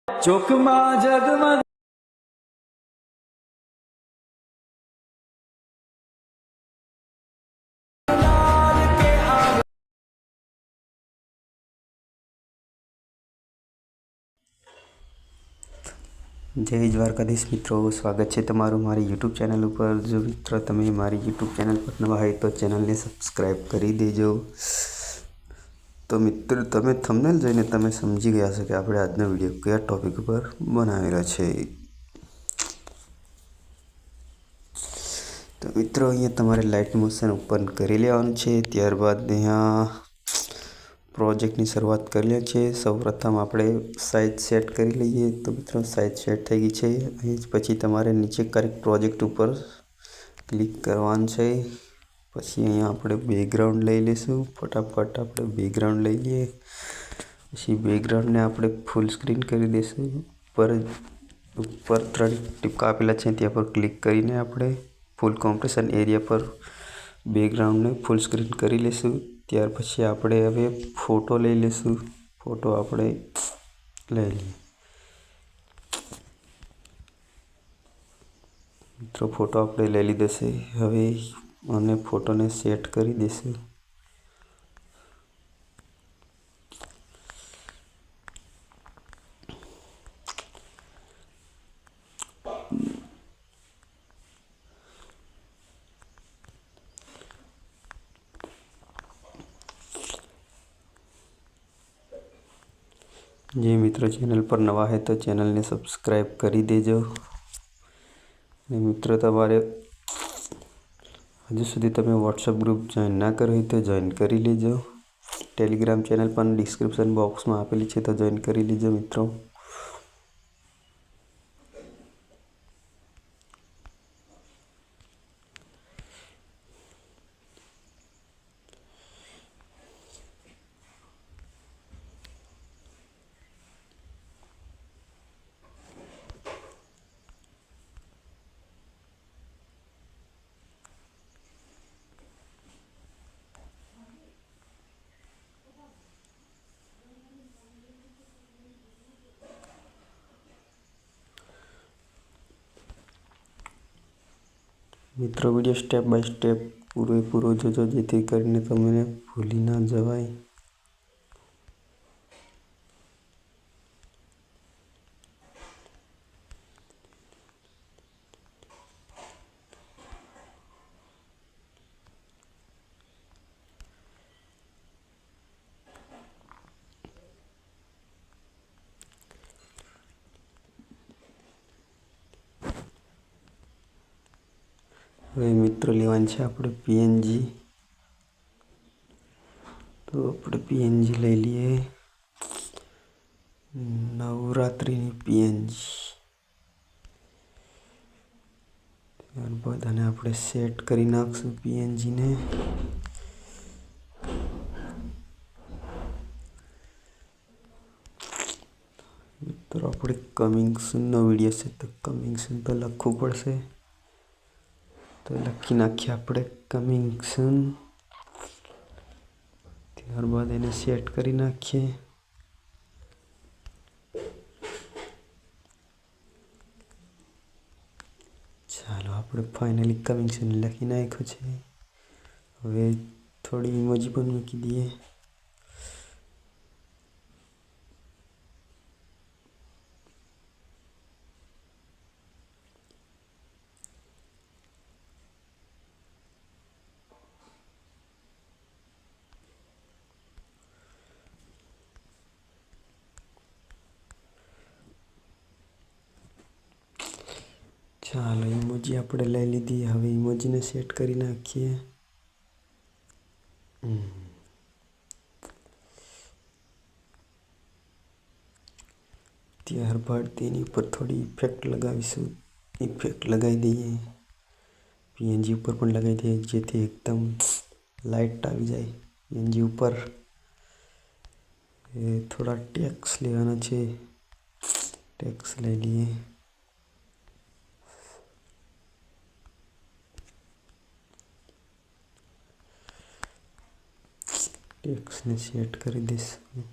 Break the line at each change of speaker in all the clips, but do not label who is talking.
ચોકમાં જગમગ
જય દ્વારકાધીશ મિત્રો, સ્વાગત છે તમારું મારી યુટ્યુબ ચેનલ ઉપર। જો મિત્રો તમે મારી યુટ્યુબ ચેનલ પર નવા હોય તો ચેનલને સબસ્ક્રાઈબ કરી દેજો। તો મિત્રો તમે થંબનેલ જોઈને તમે સમજી ગયા છો કે આપણે આજનો વિડીયો કયા ટૉપિક ઉપર બનાવેલો છે। તો મિત્રો અહીંયા તમારે લાઇટ મોશન ઓપન કરી લેવાનું છે। ત્યારબાદ અહીંયા પ્રોજેક્ટની શરૂઆત કરી લે છે। સૌપ્રથમ આપણે સાઇઝ સેટ કરી લઈએ। તો મિત્રો સાઇઝ સેટ થઈ ગઈ છે। અહીં પછી તમારે નીચે કરેક્ટ પ્રોજેક્ટ ઉપર ક્લિક કરવાનું છે। પછી અહીંયા આપણે બેકગ્રાઉન્ડ લઈ લઈશું। ફટાફટ આપણે બેકગ્રાઉન્ડ લઈ લઈએ। પછી બેકગ્રાઉન્ડને આપણે ફૂલ સ્ક્રીન કરી દઈશું। ઉપર 3 ટીપકા આપેલા છે ત્યાં પર ક્લિક કરીને આપણે ફૂલ કોમ્પ્રેશન એરિયા પર બેકગ્રાઉન્ડને ફૂલ સ્ક્રીન કરી લઈશું। ત્યાર પછી આપણે હવે ફોટો લઈ લઈશું। ફોટો આપણે લઈ લઈએ મિત્રો, ફોટો આપણે લઈ લીધો છે। હવે અને ફોટોને સેટ કરી દઈશું। જે મિત્રો ચેનલ પર નવા હોય તો ચેનલને સબસ્ક્રાઈબ કરી દેજો। અને મિત્રો તમારે હજુ સુધી તમે વોટ્સઅપ ગ્રુપ જોઈન ના કર્યું હોય તો જોઈન કરી લેજો। ટેલિગ્રામ ચેનલ પણ ડિસ્ક્રિપ્શન બોક્સમાં આપેલી છે તો જોઈન કરી લેજો મિત્રો। મિત્રો વિડીયો સ્ટેપ બાય સ્ટેપ પૂરેપૂરો જોજો જેથી કરીને તમને ભૂલી ના જવાય। હવે મિત્રો લેવાની છે આપણે પીએનજી। તો આપણે પીએનજી લઈ લઈએ, નવરાત્રિની પીએનજી। ત્યારબાદ આને આપણે સેટ કરી નાખશું પીએનજીને। મિત્રો આપણે કમિંગ સૂનનો વિડીયો છે તો કમિંગ સૂન તો લખવું પડશે, તો લખી નાખીએ આપણે કમિંગ સૂન। ત્યારબાદ એને સેટ કરી નાખીએ। ચાલો આપણે ફાઇનલી કમિંગ સૂન લખી નાખ્યું છે। હવે થોડી ઇમોજી પણ મૂકી દઈએ। ચાલો ઇમોજી આપણે લઈ લીધી। હવે ઇમોજીને સેટ કરી નાખીએ। ત્યારબાદ તેની ઉપર થોડી ઇફેક્ટ લગાવીશું। ઇફેક્ટ લગાવી દઈએ, પીએનજી ઉપર પણ લગાવી દઈએ જેથી એકદમ લાઇટ આવી જાય પીએનજી ઉપર। એ થોડા ટેક્સ લેવાના છે, ટેક્સ લઈ લઈએ। ટેક્સને સેટ કરી દઈશું।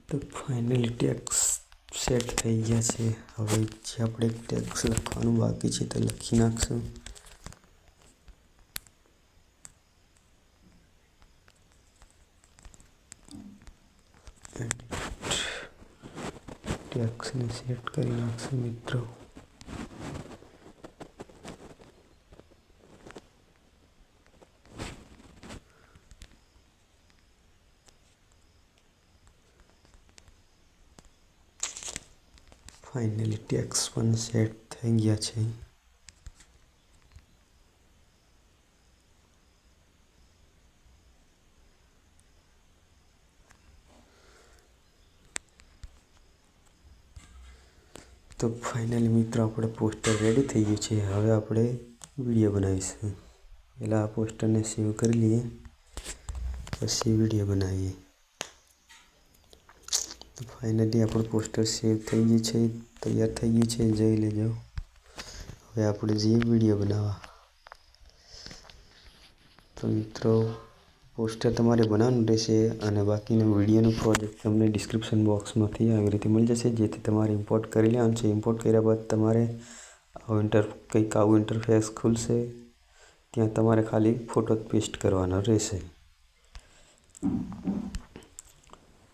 તો ફાઇનલી ટેક્સ સેટ થઈ ગયા છે. હવે જે આપણે ટેક્સ લખવાનું બાકી છે તે લખી નાખશું. ટેક્સને સેટ કરી નાખશું મિત્રો. ફાઇનલી ટેક્સ પણ સેટ થઈ ગયા છે. તો ફાઇનલી મિત્રો આપણે પોસ્ટર રેડી થઈ ગયું છે. હવે આપણે વિડીયો બનાવીશું. પહેલાં આ પોસ્ટરને સેવ કરી લઈએ, પછી વિડીયો બનાવીએ. તો ફાઇનલી આપણું પોસ્ટર સેવ થઈ ગયું છે, તૈયાર થઈ ગયું છે, જોઈ લેજો. હવે આપણે જઈએ વિડીયો બનાવવા. તો મિત્રો પોસ્ટર તમારે બનાવવાનું રહેશે અને બાકીનો વિડીયોનું પ્રોજેક્ટ તમને ડિસ્ક્રિપ્શન બોક્સમાંથી આવી રીતે મળી જશે, જેથી તમારે ઇમ્પોર્ટ કરી લેવાનું છે. ઇમ્પોર્ટ કર્યા બાદ તમારે આવું ઇન્ટરફેસ ખુલશે. ત્યાં તમારે ખાલી ફોટો પેસ્ટ કરવાનો રહેશે.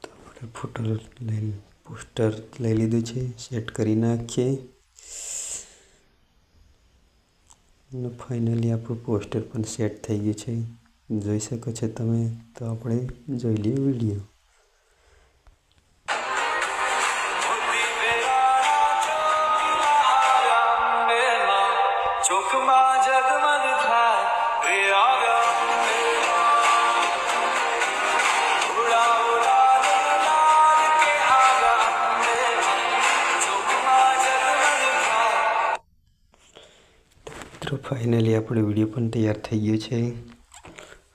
તો આપણે પોસ્ટર લઈ લીધું છે, સેટ કરી નાખીએ. અને ફાઇનલી આપણું પોસ્ટર પણ સેટ થઈ ગયું છે, જોઈ શકો છો તમે. તો આપણે જોઈ લઈએ વિડીયો.
ચોકમાં જગમગ થાય રે
તો ફાઇનલી આપણો વિડીયો પણ તૈયાર થઈ ગયો છે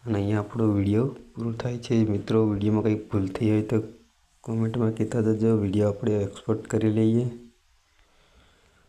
અને અહીંયા આપણો વિડીયો પૂરો થાય છે. મિત્રો વિડીયોમાં કંઈક ભૂલ થઈ હોય તો કોમેન્ટમાં કહેતા જજો. વિડીયો આપણે એક્સપોર્ટ કરી લઈએ.